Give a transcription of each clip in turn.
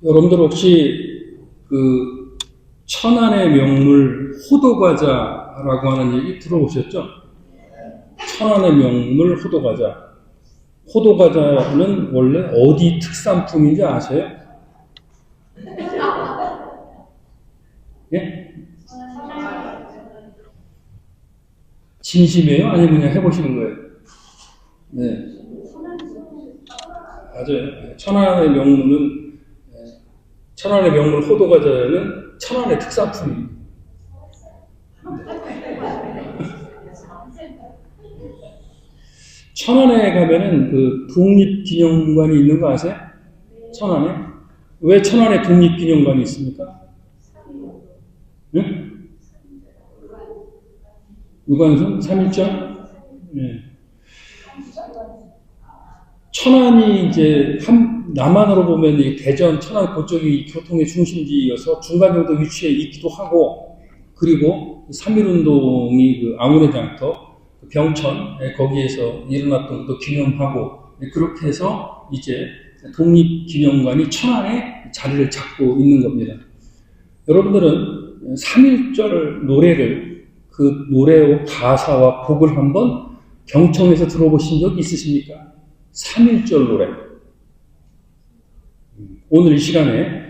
여러분들 혹시 그 천안의 명물 호도과자라고 하는 얘기 들어보셨죠? 천안의 명물 호도과자. 호도과자는 원래 어디 특산품인지 아세요? 예? 진심이에요? 아니면 그냥 해보시는 거예요? 네. 맞아요. 천안의 명물 호도과자는 천안의 특산품입니다. 천안에 가면은 그 독립기념관이 있는 거 아세요? 천안에? 왜 천안에 독립기념관이 있습니까? 응? 유관순? 3.1절? 네. 천안이 이제 남한으로 보면 이 대전, 천안 그쪽이 교통의 중심지여서 중간 정도 위치에 있기도 하고, 그리고 3.1운동이 그 아모레 장터, 병천, 거기에서 일어났던 것도 기념하고, 그렇게 해서 이제 독립기념관이 천안에 자리를 잡고 있는 겁니다. 여러분들은 3.1절 노래를 그 노래의 가사와 곡을 한번 경청해서 들어보신 적 있으십니까? 3.1절 노래. 오늘 이 시간에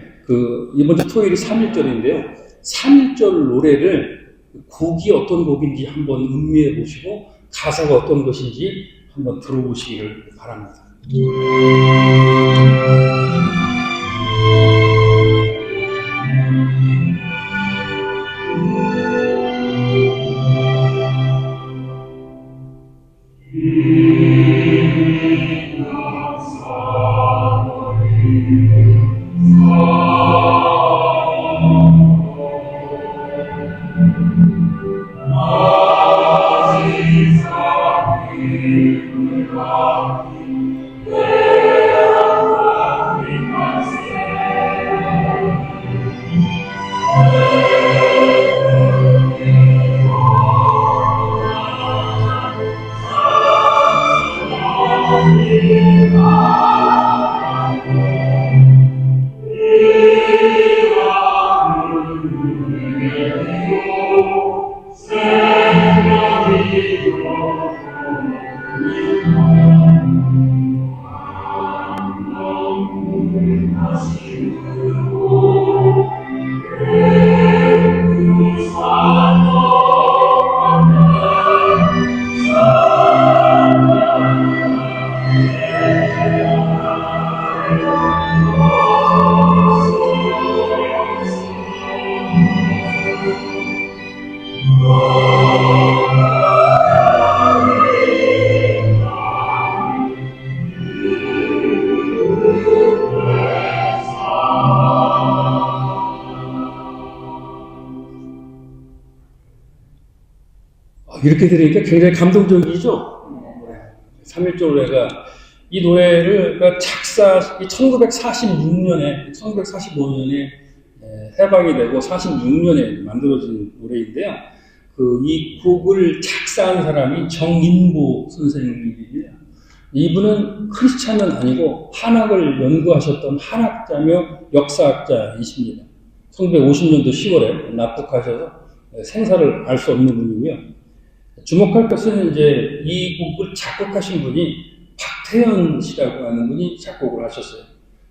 이번 주 토요일이 3.1절인데요. 3.1절 노래를 곡이 어떤 곡인지 한번 음미해 보시고 가사가 어떤 것인지 한번 들어보시기를 바랍니다. 이렇게 들으니까 굉장히 감동적이죠? 3.1절 노래가, 이 노래를, 작사, 1945년에 해방이 되고 46년에 만들어진 노래인데요. 이 곡을 작사한 사람이 정인보 선생님입니다. 이분은 크리스찬은 아니고 한학을 연구하셨던 한학자며 역사학자이십니다. 1950년도 10월에 납북하셔서 생사를 알 수 없는 분이고요. 주목할 것은 이제 이 곡을 작곡하신 분이 박태현 씨라고 하는 분이 작곡을 하셨어요.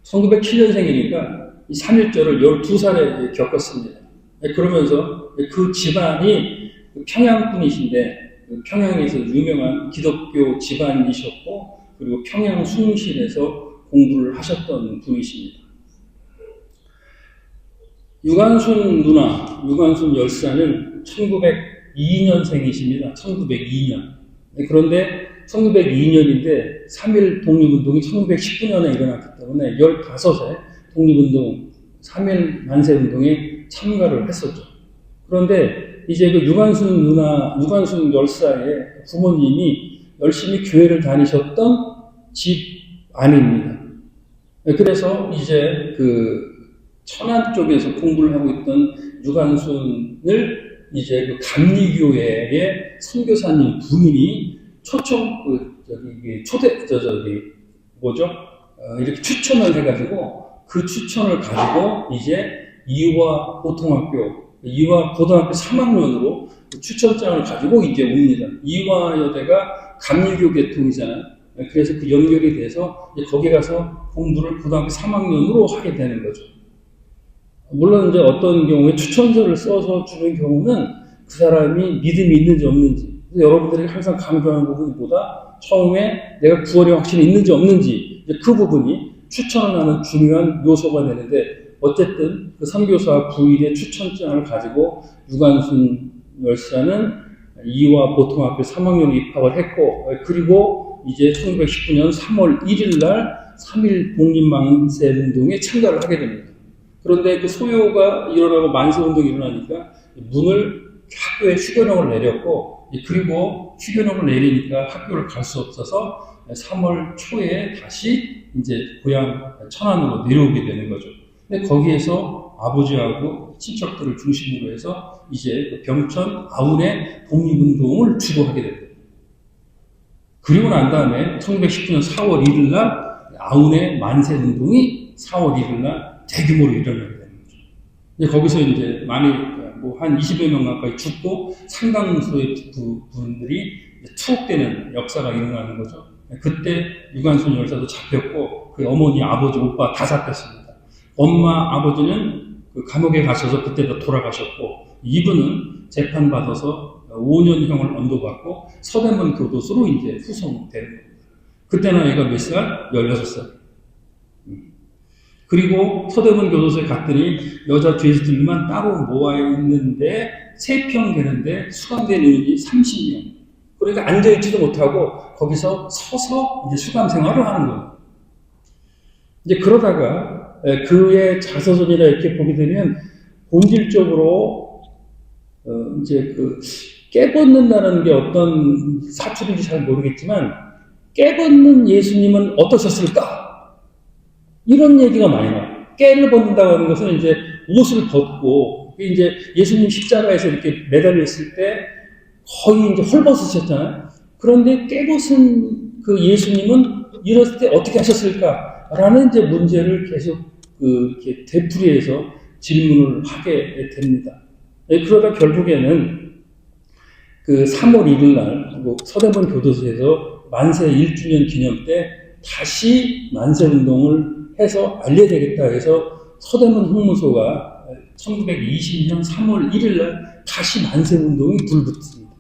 1907년생이니까 이 3.1절을 12살에 겪었습니다. 그러면서 그 집안이 평양 분이신데 평양에서 유명한 기독교 집안이셨고, 그리고 평양 숭실에서 공부를 하셨던 분이십니다. 유관순 열사는 1902년생이십니다. 1902년. 그런데 1902년인데 3.1 독립운동이 1919년에 일어났기 때문에 15세 독립운동, 3.1 만세운동에 참가를 했었죠. 그런데 이제 유관순 열사의 부모님이 열심히 교회를 다니셨던 집안입니다. 그래서 이제 천안 쪽에서 공부를 하고 있던 유관순을 이제 감리교회의 선교사님 부인이 이렇게 추천을 해가지고 그 추천을 가지고 이제 이화 고등학교 3학년으로 추천장을 가지고 이제 옵니다. 이화여대가 감리교 계통이잖아요. 그래서 그 연결이 돼서 거기 가서 공부를 고등학교 3학년으로 하게 되는 거죠. 물론 이제 어떤 경우에 추천서를 써서 주는 경우는 그 사람이 믿음이 있는지 없는지, 여러분들이 항상 강조하는 부분보다 처음에 내가 구원의 확신이 있는지 없는지, 그 부분이 추천을 하는 중요한 요소가 되는데, 어쨌든 그 선교사 9일의 추천장을 가지고 유관순 열사는 이화 보통학교 3학년 입학을 했고, 그리고 이제 1919년 3월 1일 날 3.1 독립만세운동에 참가를 하게 됩니다. 그런데 그 소요가 일어나고 만세운동이 일어나니까 문을 학교에 휴교령을 내렸고, 그리고 휴교령을 내리니까 학교를 갈 수 없어서 3월 초에 다시 이제 고향 천안으로 내려오게 되는 거죠. 근데 거기에서 아버지하고 친척들을 중심으로 해서 이제 그 병천 아운의 독립운동을 주도하게 됩니다. 그리고 난 다음에 1919년 4월 1일 날 아운의 만세운동이 4월 1일 날 대규모로 일어나게 되는 거죠. 이제 거기서 이제 많이 한 20여 명 가까이 죽고 상당수의 분들이 투옥되는 역사가 일어나는 거죠. 그때 유관순 열사도 잡혔고 그 어머니, 아버지, 오빠 다 잡혔습니다. 엄마, 아버지는 그 감옥에 가셔서 그때도 돌아가셨고, 이분은 재판받아서 5년형을 언도받고 서대문 교도소로 이제 후송되는 겁니다. 그때 나이가 몇 살? 16살. 그리고 서대문 교도소에 갔더니 여자 죄수들만 따로 모아 있는데 3평 되는데 수감된 인원이 30명. 그러니까 앉아있지도 못하고 거기서 서서 이제 수감 생활을 하는 거예요. 이제 그러다가 그의 자서전이라 이렇게 보게 되면 본질적으로 이제 그 깨벗는다는 게 어떤 사출인지 잘 모르겠지만 깨벗는 예수님은 어떠셨을까? 이런 얘기가 많이 나와요. 깨를 벗는다고 하는 것은 이제 옷을 벗고 이제 예수님 십자가에서 이렇게 매달려 있을 때 거의 이제 헐벗으셨잖아요. 그런데 깨벗은 그 예수님은 이랬을 때 어떻게 하셨을까? 라는 이제 문제를 계속 이렇게 되풀이해서 질문을 하게 됩니다. 그러다 결국에는 그 3월 1일 날 서대문 교도소에서 만세 1주년 기념 때 다시 만세 운동을 해서 알려야 되겠다 해서 서대문 홍무소가 1920년 3월 1일 날 다시 만세 운동이 불붙습니다.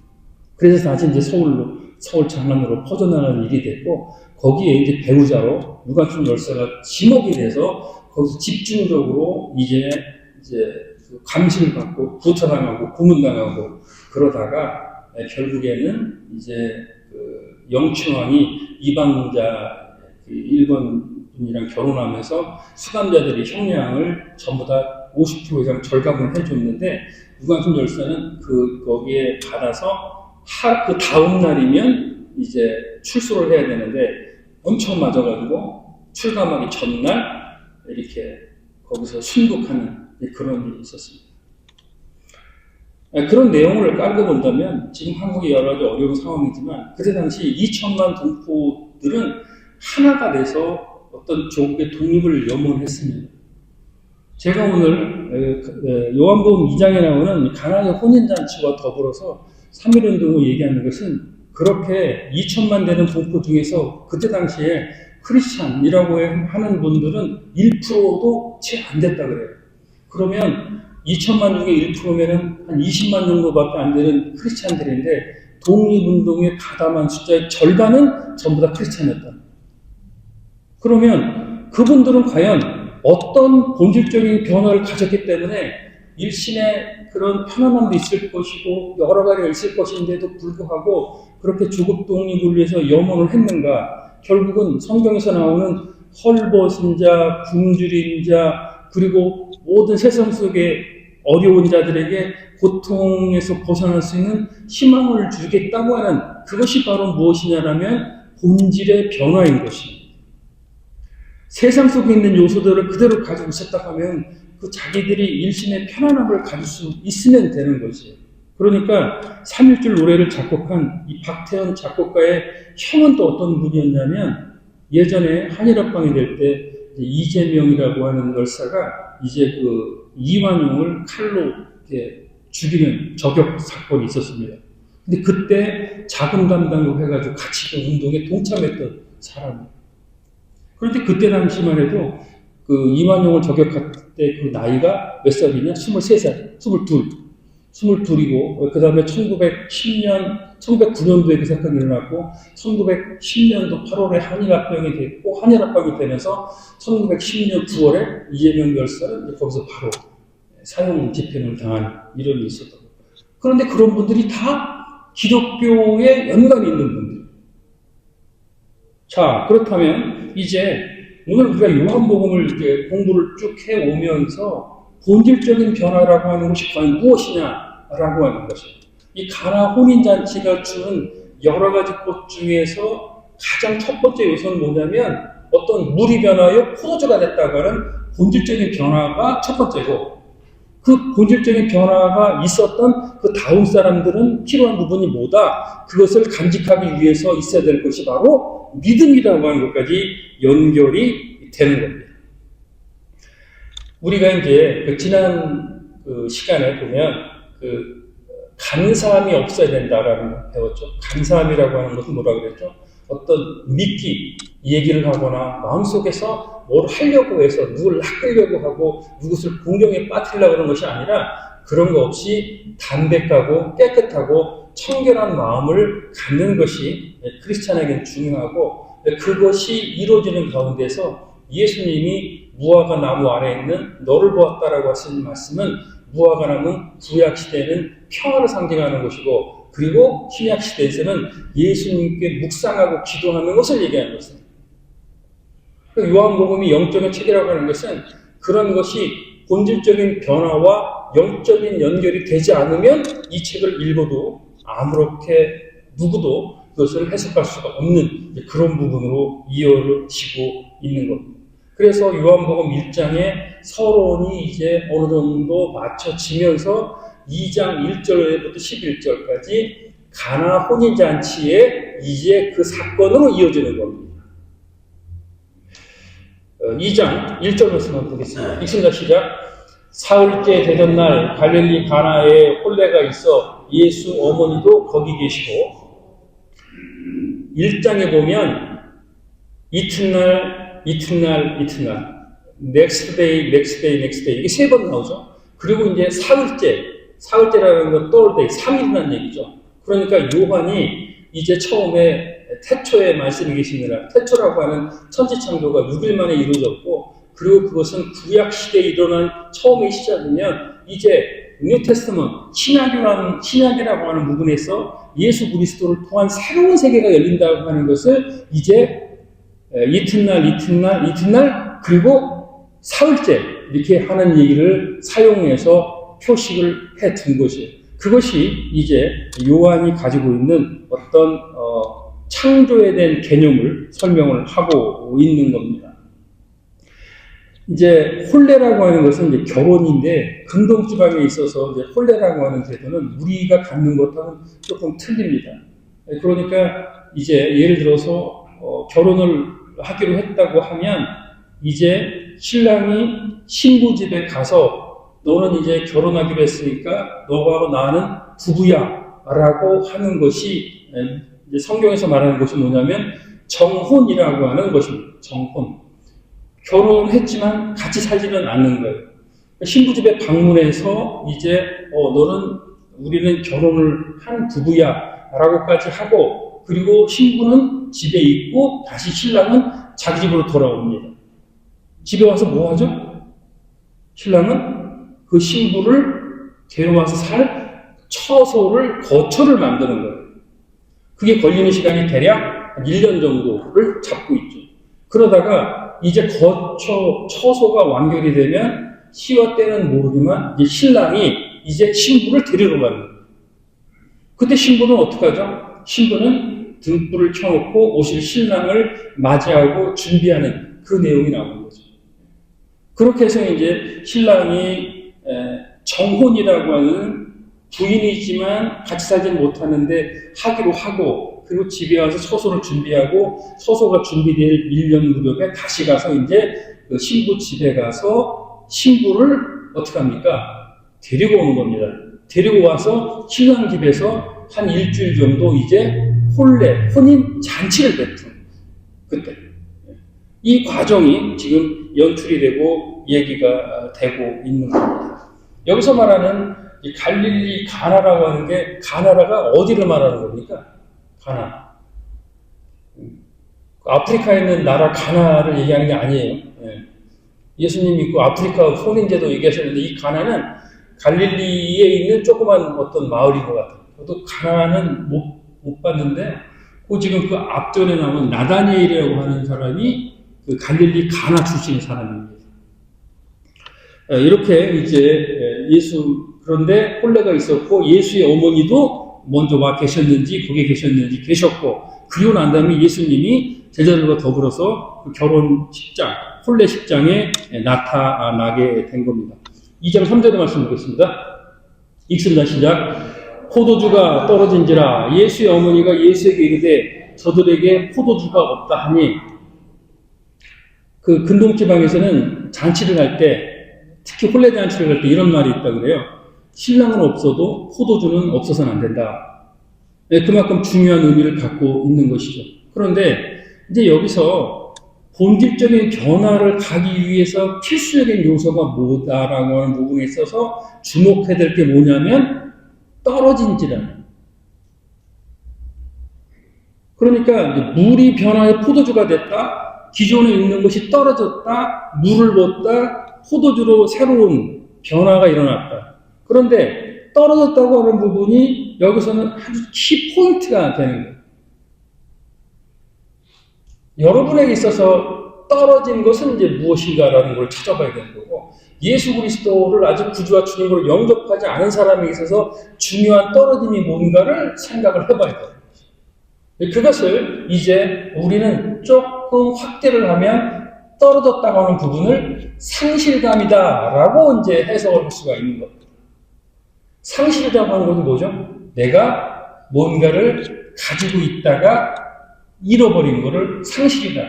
그래서 다시 이제 서울 장안으로 퍼져나가는 일이 됐고, 거기에 이제 배우자로 유관순 열사가 지목이 돼서 거기서 집중적으로 이제 감시를 받고 구타당하고 고문당하고 그러다가 결국에는 이제 그 영춘왕이 이방자 일본인이랑 결혼하면서 수감자들의 형량을 전부 다 50% 이상 절감을 해줬는데, 유관순 열사는 거기에 받아서 그 다음 날이면 이제 출소를 해야 되는데 엄청 맞아가지고 출감하기 전날 이렇게 거기서 순국하는 그런 일이 있었습니다. 그런 내용을 깔고 본다면 지금 한국이 여러 가지 어려운 상황이지만 그때 당시 2천만 동포들은 하나가 돼서 어떤 조국의 독립을 염원했습니다. 제가 오늘 요한복음 2장에 나오는 가나의 혼인잔치와 더불어서 3.1운동을 얘기하는 것은 그렇게 2천만 되는 동포 중에서 그때 당시에 크리스찬이라고 하는 분들은 1%도 채 안 됐다 그래요. 그러면 2천만 중에 1%면은 한 20만 정도밖에 안 되는 크리스찬들인데 독립운동에 가담한 숫자의 절반은 전부 다 크리스찬이었다. 그러면 그분들은 과연 어떤 본질적인 변화를 가졌기 때문에 일신의 그런 편안함도 있을 것이고 여러 가지가 있을 것인데도 불구하고 그렇게 조국 독립을 위해서 염원을 했는가? 결국은 성경에서 나오는 헐벗은 자, 굶주린 자, 그리고 모든 세상 속에 어려운 자들에게 고통에서 벗어날 수 있는 희망을 주겠다고 하는 그것이 바로 무엇이냐라면 본질의 변화인 것입니다. 세상 속에 있는 요소들을 그대로 가지고 있었다 하면 그 자기들이 일신의 편안함을 가질 수 있으면 되는 것이에요. 그러니까 3.1절 노래를 작곡한 이 박태현 작곡가의 형은 또 어떤 분이었냐면 예전에 한일합방이 될 때 이재명이라고 하는 열사가 이제 그 이완용을 칼로 이렇게 죽이는 저격 사건이 있었습니다. 근데 그때 자금 담당으로 해가지고 같이 그 운동에 동참했던 사람이에요. 그런데 그때 당시만 해도 그 이완용을 저격할 때 그 나이가 몇 살이냐? 23살, 22이고, 그 다음에 1909년도에 그 사건이 일어났고, 1910년도 8월에 한일합병이 됐고, 한일합병이 되면서 1910년 9월에 이재명 열사는 거기서 바로 사형 집행을 당한 이론이 있었다고. 그런데 그런 분들이 다 기독교에 연관이 있는 분들. 자, 그렇다면 이제 오늘 우리가 요한복음을 이제 공부를 쭉 해오면서 본질적인 변화라고 하는 것이 과연 무엇이냐라고 하는 것이에요. 이 가나 혼인잔치가 주는 여러 가지 것 중에서 가장 첫 번째 요소는 뭐냐면 어떤 물이 변하여 포도주가 됐다고 하는 본질적인 변화가 첫 번째고, 그 본질적인 변화가 있었던 그 다음 사람들은 필요한 부분이 뭐다? 그것을 간직하기 위해서 있어야 될 것이 바로 믿음이라고 하는 것까지 연결이 되는 겁니다. 우리가 이제 그 지난 그 시간에 보면 그 간사함이 없어야 된다라는 걸 배웠죠. 간사함이라고 하는 것은 뭐라 그랬죠? 어떤 믿기, 얘기를 하거나 마음속에서 뭘 하려고 해서 누구를 낚으려고 하고 누구를 공경에 빠뜨리려고 하는 것이 아니라 그런 거 없이 담백하고 깨끗하고 청결한 마음을 갖는 것이 크리스찬에게는 중요하고, 그것이 이루어지는 가운데서 예수님이 무화과 나무 아래에 있는 너를 보았다라고 하신 말씀은 무화과 나무는 구약 시대에는 평화를 상징하는 것이고, 그리고 신약 시대에서는 예수님께 묵상하고 기도하는 것을 얘기하는 것입니다. 요한복음이 영적인 책이라고 하는 것은 그런 것이 본질적인 변화와 영적인 연결이 되지 않으면 이 책을 읽어도 아무렇게 누구도 그것을 해석할 수가 없는 그런 부분으로 이어지고 있는 겁니다. 그래서 요한복음 1장의 서론이 이제 어느 정도 맞춰지면서 2장 1절부터 11절까지 가나 혼인잔치에 이제 그 사건으로 이어지는 겁니다. 2장 1절 말씀을 보겠습니다. 읽습니다. 시작. 사흘째 되던 날 갈릴리 가나에 혼례가 있어 예수 어머니도 거기 계시고, 1장에 보면 이튿날, next day 이게 3번 나오죠. 그리고 이제 사흘째라는 건 third day, 3일이라는 얘기죠. 그러니까 요한이 이제 처음에 태초에 말씀이 계시느라, 태초라고 하는 천지창조가 6일 만에 이루어졌고, 그리고 그것은 구약 시대에 일어난 처음의 시작이면 이제 뉴 테스트먼트, 신약이라고 하는 부분에서 예수 그리스도를 통한 새로운 세계가 열린다고 하는 것을 이제 이튿날, 그리고 사흘째 이렇게 하는 얘기를 사용해서 표식을 해 둔 것이에요. 그것이 이제 요한이 가지고 있는 어떤 창조에 대한 개념을 설명을 하고 있는 겁니다. 이제 혼례라고 하는 것은 이제 결혼인데, 근동 지방에 있어서 이제 혼례라고 하는 제도는 우리가 갖는 것과는 조금 틀립니다. 그러니까 이제 예를 들어서 결혼을 하기로 했다고 하면 이제 신랑이 신부 집에 가서 너는 이제 결혼하기로 했으니까 너하고 나는 부부야라고 하는 것이 이제 성경에서 말하는 것이 뭐냐면 정혼이라고 하는 것입니다. 정혼. 결혼을 했지만 같이 살지는 않는 거예요. 신부 집에 방문해서 이제 우리는 결혼을 한 부부야 라고까지 하고, 그리고 신부는 집에 있고 다시 신랑은 자기 집으로 돌아옵니다. 집에 와서 뭐 하죠? 신랑은 그 신부를 데려와서 살 거처를 만드는 거예요. 그게 걸리는 시간이 대략 1년 정도를 잡고 있죠. 그러다가 이제 처소가 완결이 되면 시와 때는 모르지만 이제 신랑이 이제 신부를 데리러 가는 거예요. 그때 신부는 어떻게 하죠? 신부는 등불을 켜놓고 오실 신랑을 맞이하고 준비하는 그 내용이 나오는 거죠. 그렇게 해서 이제 신랑이 정혼이라고 하는 부인이지만 같이 살지는 못하는데 하기로 하고, 그리고 집에 와서 처소를 준비하고 처소가 준비될 1년 무렵에 다시 가서 이제 그 신부 집에 가서 신부를 어떻게 합니까? 데리고 오는 겁니다. 데리고 와서 신랑 집에서 한 일주일 정도 이제 혼인 잔치를 베푼 그때. 이 과정이 지금 연출이 되고 얘기가 되고 있는 겁니다. 여기서 말하는 이 갈릴리 가나라고 하는 게 가나라가 어디를 말하는 겁니까? 가나. 아프리카에 있는 나라 가나를 얘기하는 게 아니에요. 예수님이 그 아프리카 혼인제도 얘기하셨는데 이 가나는 갈릴리에 있는 조그만 어떤 마을인 것 같아요. 저도 가나는 못 봤는데 그 지금 그 앞전에 나온 나다니엘이라고 하는 사람이 그 갈릴리 가나 출신의 사람입니다. 이렇게 이제 그런데 혼례가 있었고 예수의 어머니도 먼저 와 계셨는지 거기에 계셨는지 계셨고 그리고 난 다음에 예수님이 제자들과 더불어서 그 결혼식장, 혼례식장에 나타나게 된 겁니다. 2장 3절의 말씀 보겠습니다. 읽습니다. 시작. 포도주가 떨어진지라 예수의 어머니가 예수에게 이르되 저들에게 포도주가 없다 하니 그 근동지방에서는 잔치를 할 때 특히 혼례 잔치를 할 때 이런 말이 있다 그래요. 신랑은 없어도 포도주는 없어서는 안 된다. 그만큼 중요한 의미를 갖고 있는 것이죠. 그런데 이제 여기서 본질적인 변화를 가기 위해서 필수적인 요소가 뭐다라고 하는 부분에 있어서 주목해야 될 게 뭐냐면 떨어진지라. 그러니까 물이 변화해 포도주가 됐다. 기존에 있는 것이 떨어졌다. 물을 붓다. 포도주로 새로운 변화가 일어났다. 그런데 떨어졌다고 하는 부분이 여기서는 아주 키포인트가 되는 거예요. 여러분에게 있어서 떨어진 것은 이제 무엇인가라는 걸 찾아봐야 되는 거고, 예수 그리스도를 아직 구주와 주님으로 영접하지 않은 사람에게 있어서 중요한 떨어짐이 뭔가를 생각을 해봐야 돼요. 그것을 이제 우리는 조금 확대를 하면 떨어졌다고 하는 부분을 상실감이다라고 이제 해석을 할 수가 있는 겁니다. 상실이라고 하는 것은 뭐죠? 내가 뭔가를 가지고 있다가 잃어버린 것을 상실이다.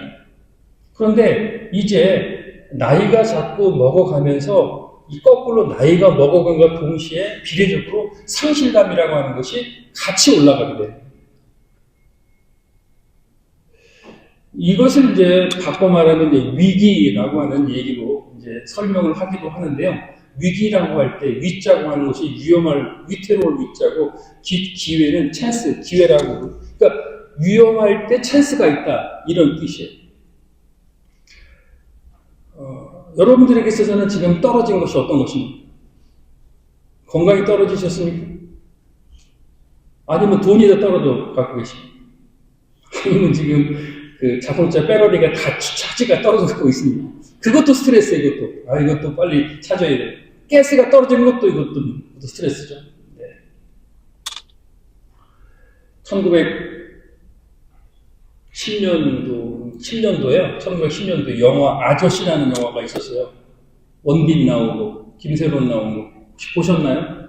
그런데 이제 나이가 자꾸 먹어가면서 이 거꾸로 나이가 먹어간과 동시에 비례적으로 상실감이라고 하는 것이 같이 올라가게 돼요. 이것을 이제 바꿔 말하면 이제 위기라고 하는 얘기로 이제 설명을 하기도 하는데요. 위기라고 할 때 위자고 하는 것이 위태로울 위자고 기회는 찬스, 기회라고. 그러니까 위험할 때 찬스가 있다 이런 뜻이에요. 여러분들에게 있어서는 지금 떨어진 것이 어떤 것입니까? 건강이 떨어지셨습니까? 아니면 돈이 더 떨어져 갖고 계십니까? 아니면 지금 그 자동차 배터리가 다 차지가 떨어져 갖고 있습니다. 그것도 스트레스예요, 이것도 빨리 찾아야 돼요. 가스가 떨어지는 것도 이것도 스트레스죠. 네. 1910년도에 영화 아저씨라는 영화가 있었어요. 원빈 나오고 김세론 나오고 혹시 보셨나요?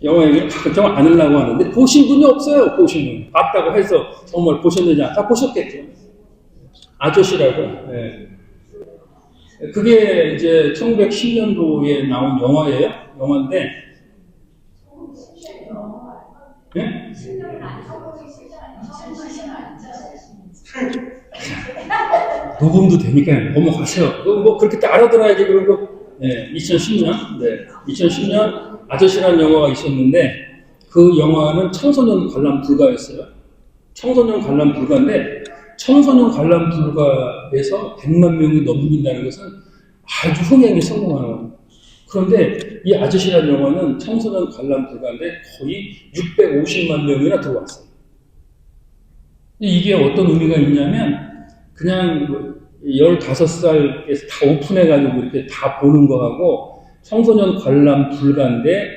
영화 얘기를 걱정 안 하려고 하는데 보신 분이 없어요. 보신 분. 봤다고 해서 정말 보셨느냐? 다 보셨겠죠. 아저씨라고. 네. 그게 이제 1910년도에 나온 영화인데 네? 녹음도 되니까 넘어가세요. 뭐 그렇게 딱 알아들어야지. 그리고 2010년 아저씨라는 영화가 있었는데 그 영화는 청소년 관람 불가였어요. 청소년 관람 불가인데 청소년 관람 불가에서 100만 명이 넘긴다는 것은 아주 흥행에 성공하는 겁니다. 그런데 이 아저씨라는 영화는 청소년 관람 불가인데 거의 650만 명이나 들어왔어요. 이게 어떤 의미가 있냐면 그냥 15살에서 다 오픈해가지고 이렇게 다 보는 거하고 청소년 관람 불가인데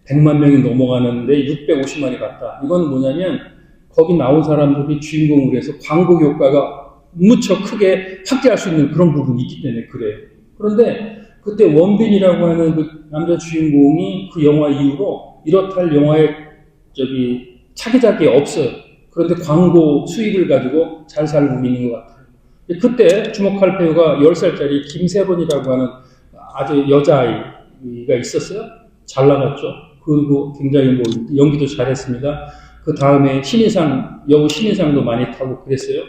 100만 명이 넘어가는데 650만이 갔다. 이건 뭐냐면 거기 나온 사람들이 주인공으로 해서 광고 효과가 무척 크게 확대할 수 있는 그런 부분이 있기 때문에 그래요. 그런데 그때 원빈이라고 하는 그 남자 주인공이 그 영화 이후로 이렇다 할 영화에 차기작이 없어요. 그런데 광고 수익을 가지고 잘 살고 있는 것 같아요. 그때 주목할 배우가 10살짜리 김세론이라고 하는 아주 여자아이가 있었어요. 잘 나갔죠. 그리고 굉장히 뭐 연기도 잘했습니다. 그 다음에 여우 신인상도 많이 타고 그랬어요.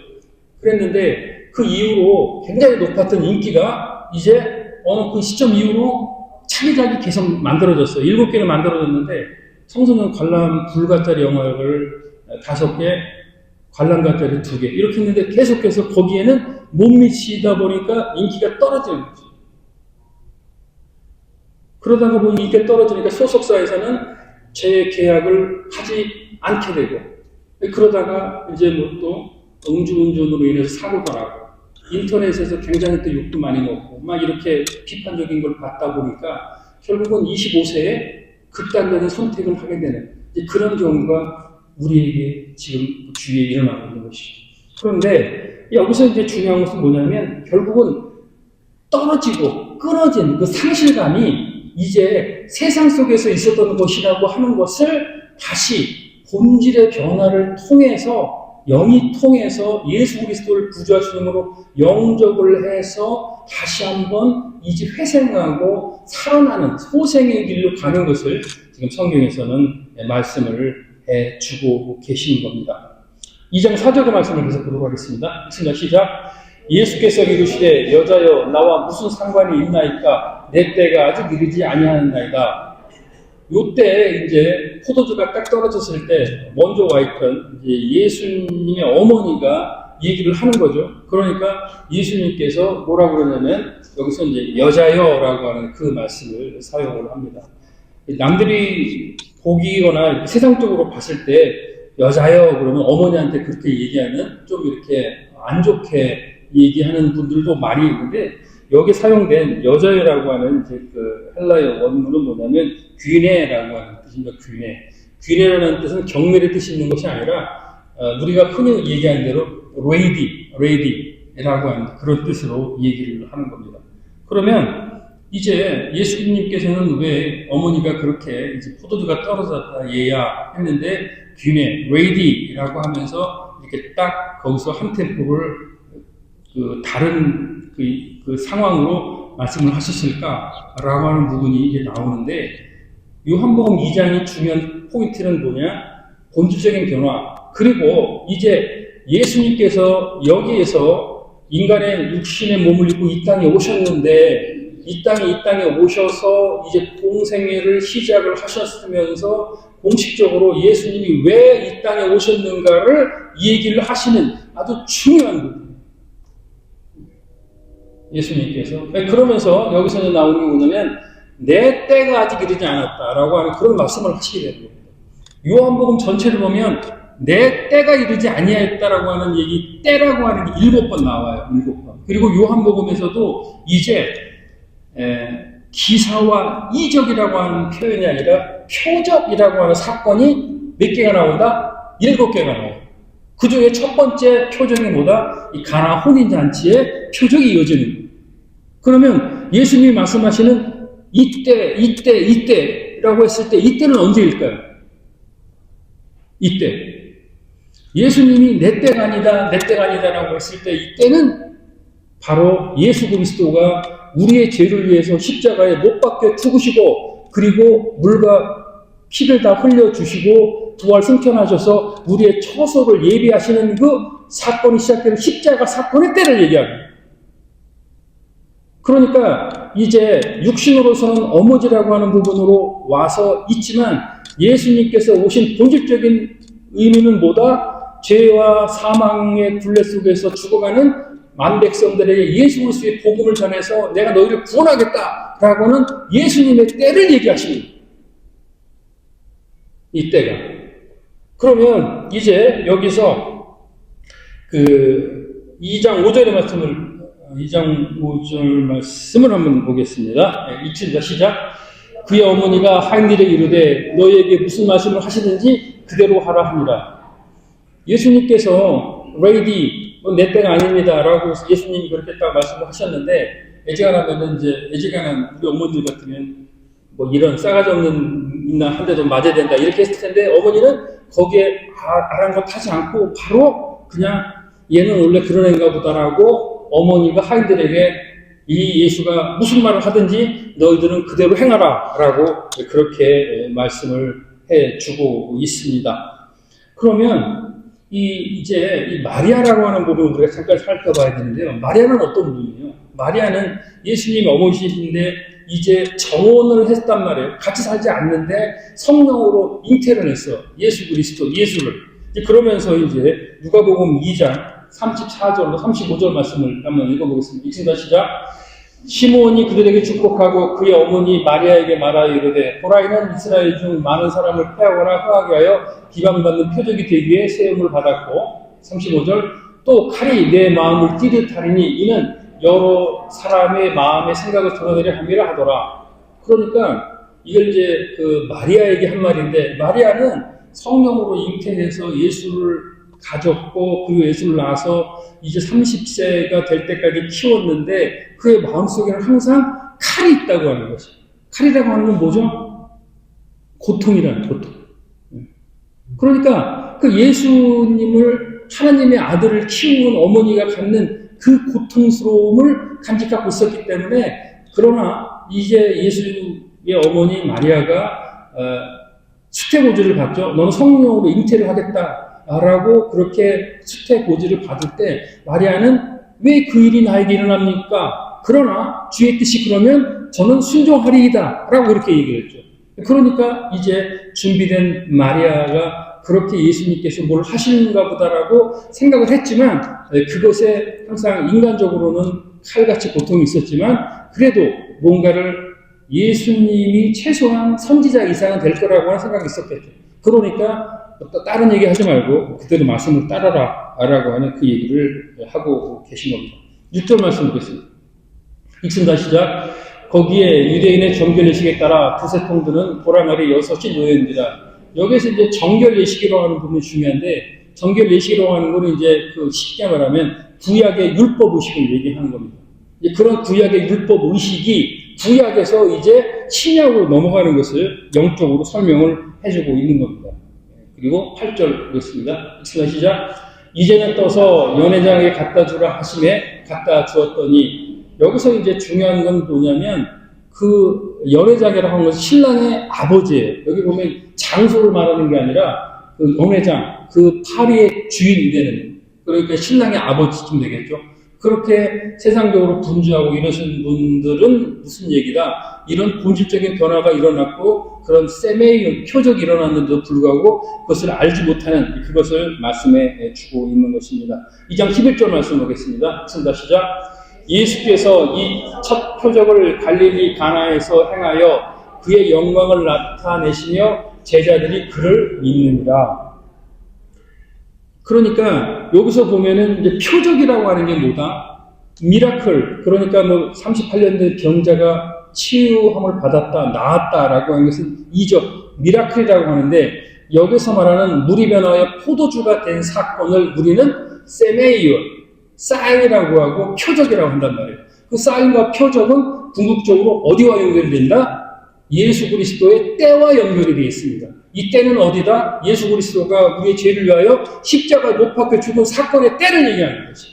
그랬는데 그 이후로 굉장히 높았던 인기가 이제 어느 그 시점 이후로 차기작이 계속 만들어졌어요. 7개를 만들어졌는데 청소년 관람 불가짜리 영화를 5개, 관람가짜리 2개 이렇게 했는데 계속해서 거기에는 못 미치다 보니까 인기가 떨어지는 거죠. 그러다가 보니 인기가 떨어지니까 소속사에서는 재계약을 하지 않게 되고 그러다가 이제 뭐 또 음주운전으로 인해서 사고가 나고 인터넷에서 굉장히 또 욕도 많이 먹고 막 이렇게 비판적인 걸 받다 보니까 결국은 25세에 극단적인 선택을 하게 되는 그런 경우가 우리에게 지금 주위에 일어나고 있는 것이죠. 그런데 여기서 이제 중요한 것은 뭐냐면 결국은 떨어지고 끊어진 그 상실감이 이제 세상 속에서 있었던 것이라고 하는 것을 다시 본질의 변화를 통해서 영이 통해서 예수 그리스도를 구주하시는으로 영접을 해서 다시 한번 이제 회생하고 살아나는 소생의 길로 가는 것을 지금 성경에서는 말씀을 해주고 계시는 겁니다. 2장 4절의 말씀을 계속 보도록 하겠습니다. 시작. 예수께서 이르시되 여자여 나와 무슨 상관이 있나이까 내 때가 아직 이르지 아니하였나이다. 요때 이제 포도주가 딱 떨어졌을 때 먼저 와 있던 이제 예수님의 어머니가 얘기를 하는 거죠. 그러니까 예수님께서 뭐라고 그러냐면 여기서 이제 여자여라고 하는 그 말씀을 사용을 합니다. 남들이 보기거나 세상적으로 봤을 때 여자여 그러면 어머니한테 그렇게 얘기하면 좀 이렇게 안 좋게 얘기하는 분들도 많이 있는데 여기 사용된 여자여라고 하는 이제 그 헬라어 원문은 뭐냐면 귀네라고 하는 뜻입니다. 귀네라는 뜻은 경멸의 뜻이 있는 것이 아니라 우리가 흔히 얘기하는 대로 레이디라고 하는 그런 뜻으로 얘기를 하는 겁니다. 그러면 이제 예수님께서는 왜 어머니가 그렇게 이제 포도주가 떨어졌다 얘야 했는데 레이디라고 하면서 이렇게 딱 거기서 한 템포를 그 다른 그 상황으로 말씀을 하셨을까라고 하는 부분이 이제 나오는데 요한복음 2장의 중요한 포인트는 뭐냐? 본질적인 변화. 그리고 이제 예수님께서 여기에서 인간의 육신의 몸을 입고 이 땅에 오셨는데 이 땅에 오셔서 이제 공생애를 시작을 하셨으면서 공식적으로 예수님이 왜 이 땅에 오셨는가를 얘기를 하시는 아주 중요한 부분. 예수님께서. 그러면서 여기서 나오는 게 뭐냐면 내 때가 아직 이르지 않았다라고 하는 그런 말씀을 하시게 되는 겁니다. 요한복음 전체를 보면 내 때가 이르지 아니하였다라고 하는 얘기, 때라고 하는 게 7번 나와요. 7번. 그리고 요한복음에서도 이제 기사와 이적이라고 하는 표현이 아니라 표적이라고 하는 사건이 몇 개가 나온다? 7개가 나와요. 그 중에 첫 번째 표적이 뭐다? 이 가나 혼인잔치의 표적이 이어지는 거예요. 그러면 예수님이 말씀하시는 이때라고 했을 때 이때는 언제일까요? 이때. 예수님이 내 때가 아니다라고 했을 때 이때는 바로 예수 그리스도가 우리의 죄를 위해서 십자가에 못 박혀 죽으시고 그리고 물과 피를 다 흘려주시고 부활 승천하셔서 우리의 처소를 예비하시는 그 사건이 시작되는 십자가 사건의 때를 얘기합니다. 그러니까 이제 육신으로서는 어머니라고 하는 부분으로 와서 있지만 예수님께서 오신 본질적인 의미는 뭐다? 죄와 사망의 굴레 속에서 죽어가는 만백성들에게 예수 그리스도의 복음을 전해서 내가 너희를 구원하겠다라고는 예수님의 때를 얘기하십니다. 이 때가. 그러면 이제 여기서 그 2장 5절의 말씀을 한번 보겠습니다. 읽습니다. 시작. 그의 어머니가 하인들에게 이르되 너희에게 무슨 말씀을 하시든지 그대로 하라 하니라. 예수님께서 레이디 내 때가 아닙니다라고 예수님이 그렇게 딱 말씀을 하셨는데 애지간하면은 이제 애지간한 우리 어머니들 같으면 뭐 이런 싸가지 없는 있나 한 대도 맞아야 된다 이렇게 했을 텐데 어머니는 거기에 아랑곳하지 않고 바로 그냥 얘는 원래 그런 애인가 보다라고 어머니가 하인들에게 이 예수가 무슨 말을 하든지 너희들은 그대로 행하라 라고 그렇게 말씀을 해주고 있습니다. 그러면 이제 이 마리아라고 하는 부분을 우리가 잠깐 살펴봐야 되는데요. 마리아는 어떤 분이에요? 마리아는 예수님 어머니신데 이제 정혼을 했단 말이에요. 같이 살지 않는데 성령으로 잉태를 했어. 예수 그리스도, 예수를. 그러면서 이제 누가복음 2장 34절로 35절 말씀을 한번 읽어보겠습니다. 읽습니다. 시작. 시므온이 그들에게 축복하고 그의 어머니 마리아에게 말하여 이르되 보라 이는 이스라엘 중 많은 사람을 패하거나 흥하게 하여 비방받는 표적이 되기 위해 세움을 받았고 35절 또 칼이 내 마음을 찌듯 하리니 이는 여러 사람의 마음의 생각을 드러내려 함이라 하더라. 그러니까 이걸 이제 그 마리아에게 한 말인데 마리아는 성령으로 잉태해서 예수를 가졌고 그리고 예수를 낳아서 이제 30세가 될 때까지 키웠는데 그의 마음속에는 항상 칼이 있다고 하는 것이. 칼이라고 하는 건 뭐죠? 고통이라는 고통. 그러니까 그 예수님을 하나님의 아들을 키우는 어머니가 갖는 그 고통스러움을 간직하고 있었기 때문에 그러나 이제 예수의 어머니 마리아가 수태고지를 받죠. 너는 성령으로 잉태를 하겠다라고 그렇게 수태고지를 받을 때 마리아는 왜 그 일이 나에게 일어납니까? 그러나 주의 뜻이 그러면 저는 순종하리이다 라고 그렇게 얘기를 했죠. 그러니까 이제 준비된 마리아가 그렇게 예수님께서 뭘 하시는가 보다라고 생각을 했지만 그것에 항상 인간적으로는 칼같이 고통이 있었지만 그래도 뭔가를 예수님이 최소한 선지자 이상은 될 거라고 하는 생각이 있었겠죠. 그러니까 다른 얘기 하지 말고 그대로 말씀을 따라라 라고 하는 그 얘기를 하고 계신 겁니다. 6절 말씀 보겠습니다. 읽습니다. 시작. 거기에 유대인의 정결예식에 따라 두세 통 드는 보라말이 6이 놓여있느니라. 여기서 이제 정결예식이라고 하는 부분이 중요한데 정결예식이라고 하는 거는 이제 그 쉽게 말하면 구약의 율법 의식을 얘기하는 겁니다. 이제 그런 구약의 율법 의식이 구약에서 이제 신약으로 넘어가는 것을 영적으로 설명을 해주고 있는 겁니다. 그리고 8절 보겠습니다. 시작. 이제는 떠서 연회장에 갖다 주라 하심에 갖다 주었더니 여기서 이제 중요한 건 뭐냐면 그 연회장이라고 하는 것은 신랑의 아버지예요. 여기 보면 장소를 말하는 게 아니라 그 연회장, 그 파리의 주인이 되는 그러니까 신랑의 아버지쯤 되겠죠. 그렇게 세상적으로 분주하고 이러신 분들은 무슨 얘기다? 이런 본질적인 변화가 일어났고 그런 세메이 표적이 일어났는데도 불구하고 그것을 알지 못하는 그것을 말씀해 주고 있는 것입니다. 2장 11절 말씀 보겠습니다. 시작. 예수께서 이 첫 표적을 갈릴리 가나에서 행하여 그의 영광을 나타내시며 제자들이 그를 믿느니라. 그러니까 여기서 보면은 이제 표적이라고 하는 게 뭐다? 미라클. 그러니까 뭐 38년 된 병자가 치유함을 받았다, 나았다라고 하는 것은 이적, 미라클이라고 하는데 여기서 말하는 물이 변하여 포도주가 된 사건을 우리는 세메이어, 사인이라고 하고 표적이라고 한단 말이에요. 그 사인과 표적은 궁극적으로 어디와 연결이 된다? 예수 그리스도의 때와 연결이 되어 있습니다. 이 때는 어디다? 예수 그리스도가 우리의 죄를 위하여 십자가에 못 박혀 죽은 사건의 때를 얘기하는 거지.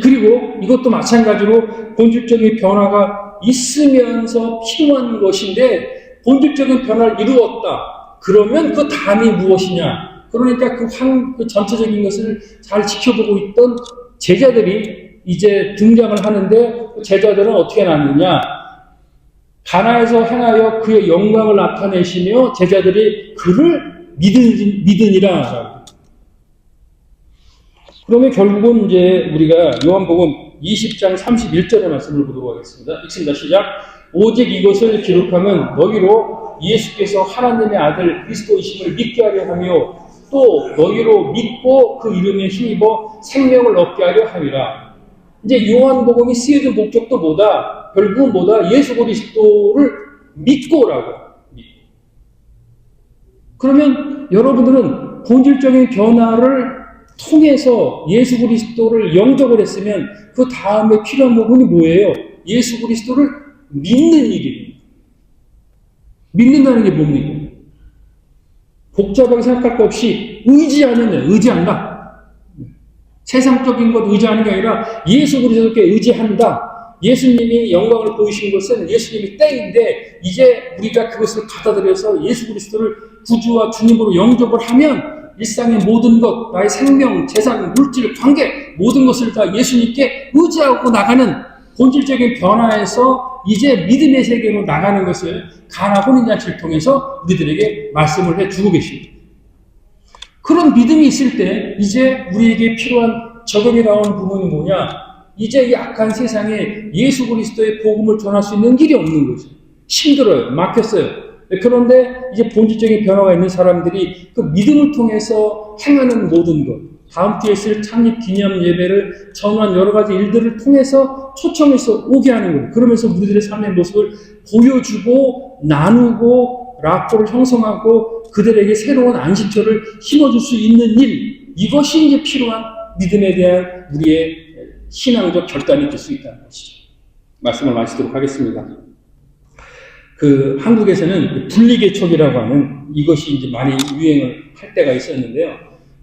그리고 이것도 마찬가지로 본질적인 변화가 있으면서 필요한 것인데 본질적인 변화를 이루었다. 그러면 그 다음이 무엇이냐? 그러니까 그 전체적인 것을 잘 지켜보고 있던 제자들이 이제 등장을 하는데 제자들은 어떻게 나누냐? 가나에서 행하여 그의 영광을 나타내시며 제자들이 그를 믿으니라. 그러면 결국은 이제 우리가 요한복음 20장 31절의 말씀을 보도록 하겠습니다. 읽습니다. 시작. 오직 이것을 기록하면 너희로 예수께서 하나님의 아들 그리스도이심을 믿게 하려 하며 또 너희로 믿고 그 이름에 힘입어 생명을 얻게 하려 함이라. 이제 요한복음이 쓰여진 목적도 뭐다? 결국은 뭐다? 예수 그리스도를 믿고라고. 그러면 여러분들은 본질적인 변화를 통해서 예수 그리스도를 영접을 했으면 그 다음에 필요한 부분이 뭐예요? 예수 그리스도를 믿는 일입니다. 믿는다는 게 뭡니까? 복잡하게 생각할 것 없이 의지하는 데 의지한다. 세상적인 것 의지하는 게 아니라 예수 그리스도께 의지한다. 예수님이 영광을 보이신 것은 예수님이 때인데 이제 우리가 그것을 받아들여서 예수 그리스도를 구주와 주님으로 영접을 하면 일상의 모든 것, 나의 생명, 재산, 물질, 관계 모든 것을 다 예수님께 의지하고 나가는 본질적인 변화에서 이제 믿음의 세계로 나가는 것을 가나 혼인잔치를 통해서 우리들에게 말씀을 해주고 계십니다. 그런 믿음이 있을 때 이제 우리에게 필요한 적용이 나오는 부분이 뭐냐? 이제 이 악한 세상에 예수 그리스도의 복음을 전할 수 있는 길이 없는 거죠. 힘들어요. 막혔어요. 그런데 이제 본질적인 변화가 있는 사람들이 그 믿음을 통해서 행하는 모든 것, 다음 주에 있을 창립 기념 예배를 전후한 여러 가지 일들을 통해서 초청해서 오게 하는 거예요. 그러면서 우리들의 삶의 모습을 보여주고 나누고 라포를 형성하고 그들에게 새로운 안식처를 심어줄 수 있는 일, 이것이 이제 필요한 믿음에 대한 우리의 신앙적 결단이 될 수 있다는 것이죠. 말씀을 마치도록 하겠습니다. 한국에서는 분리개척이라고 하는 이것이 이제 많이 유행을 할 때가 있었는데요.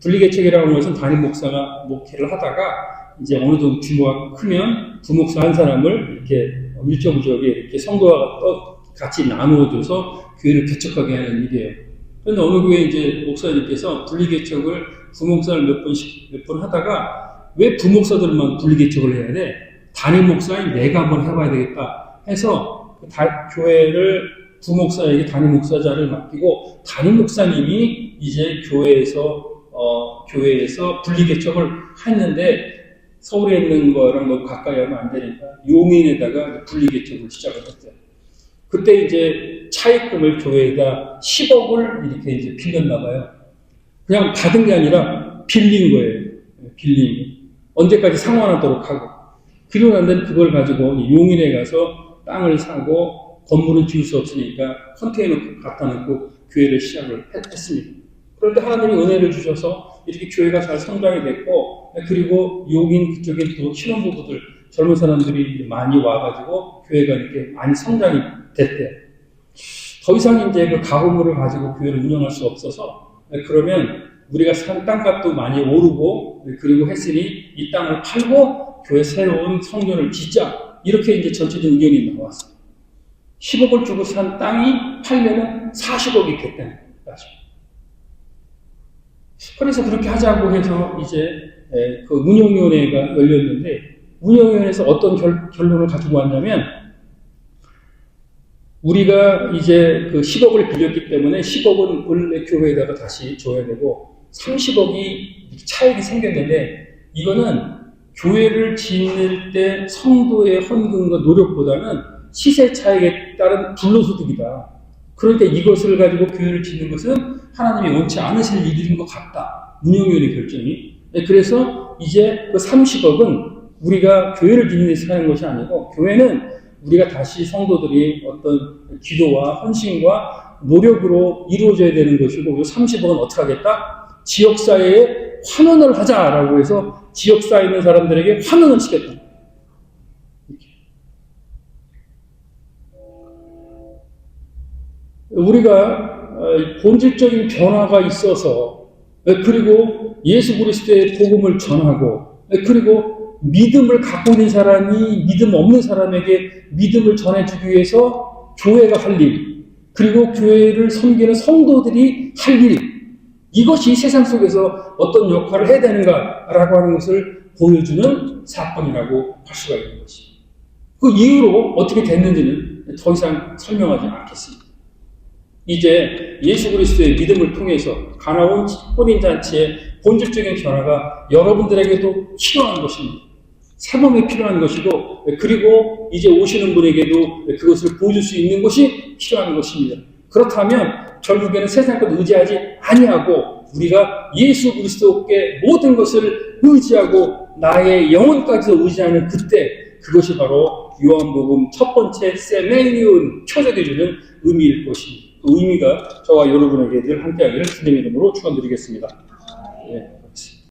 분리개척이라고 하는 것은 담임 목사가 목회를 하다가 이제 어느 정도 규모가 크면 부목사 한 사람을 이렇게 일정적에 이렇게 성도와 같이 나누어줘서 교회를 개척하게 하는 일이에요. 그런데 어느 교회 이제 목사님께서 분리개척을 부목사를 몇 번 하다가 왜 부목사들만 분리개척을 해야 돼? 담임 목사인 내가 한번 해봐야 되겠다 해서 교회를 부목사에게 담임 목사자를 맡기고 담임 목사님이 이제 교회에서 분리개척을 했는데 서울에 있는 거랑 너무 가까이 하면 안 되니까 용인에다가 분리개척을 시작을 했어요. 그때 이제 차입금을 교회에다 10억을 이렇게 이제 빌렸나 봐요. 그냥 받은 게 아니라 빌린 거예요. 빌린. 언제까지 상환하도록 하고. 그러고 난 다음에 그걸 가지고 용인에 가서 땅을 사고 건물은 지을 수 없으니까 컨테이너 갖다 놓고 교회를 시작을 했습니다. 그런데 하나님이 은혜를 주셔서 이렇게 교회가 잘 성장이 됐고, 그리고 용인 그쪽에 또 신혼부부들, 젊은 사람들이 많이 와가지고 교회가 이렇게 많이 성장이 됐대요. 더 이상 이제 그 가구물을 가지고 교회를 운영할 수 없어서, 그러면 우리가 산 땅값도 많이 오르고, 그리고 했으니 이 땅을 팔고 교회 새로운 성전을 짓자. 이렇게 이제 전체적인 의견이 나왔어요. 10억을 주고 산 땅이 팔려면 40억이 됐다는 거죠. 그래서 그렇게 하자고 해서 이제 그 운영위원회가 열렸는데, 운영위원회에서 어떤 결론을 가지고 왔냐면, 우리가 이제 그 10억을 빌렸기 때문에 10억은 원래 교회에다가 다시 줘야 되고 30억이 차익이 생겼는데, 이거는 교회를 짓는 때 성도의 헌금과 노력보다는 시세 차익에 따른 불로소득이다. 그러니까 이것을 가지고 교회를 짓는 것은 하나님이 원치 않으실 일인 것 같다. 운영위원회 결정이. 그래서 이제 그 30억은 우리가 교회를 짓는 데서 하는 것이 아니고, 교회는 우리가 다시 성도들이 어떤 기도와 헌신과 노력으로 이루어져야 되는 것이고, 이 30억은 어떻게 하겠다? 지역사회에 환원을 하자라고 해서 지역사회에 있는 사람들에게 환원을 시켰다. 우리가 본질적인 변화가 있어서, 그리고 예수 그리스도의 복음을 전하고, 그리고 믿음을 갖고 있는 사람이 믿음 없는 사람에게 믿음을 전해주기 위해서 교회가 할 일, 그리고 교회를 섬기는 성도들이 할 일, 이것이 세상 속에서 어떤 역할을 해야 되는가라고 하는 것을 보여주는 사건이라고 할 수가 있는 것입니다. 그 이후로 어떻게 됐는지는 더 이상 설명하지 않겠습니다. 이제 예수 그리스도의 믿음을 통해서 가나 혼인잔치의 본질적인 변화가 여러분들에게도 필요한 것입니다. 새봄에 필요한 것이고, 그리고 이제 오시는 분에게도 그것을 보여줄 수 있는 것이 필요한 것입니다. 그렇다면 결국에는 세상 것 의지하지 아니하고 우리가 예수 그리스도께 모든 것을 의지하고 나의 영혼까지도 의지하는 그때, 그것이 바로 요한복음 첫 번째 세메니온 표적이 주는 의미일 것입니다. 그 의미가 저와 여러분에게 늘 함께하기를 주님의 이름으로 축원드리겠습니다. 네.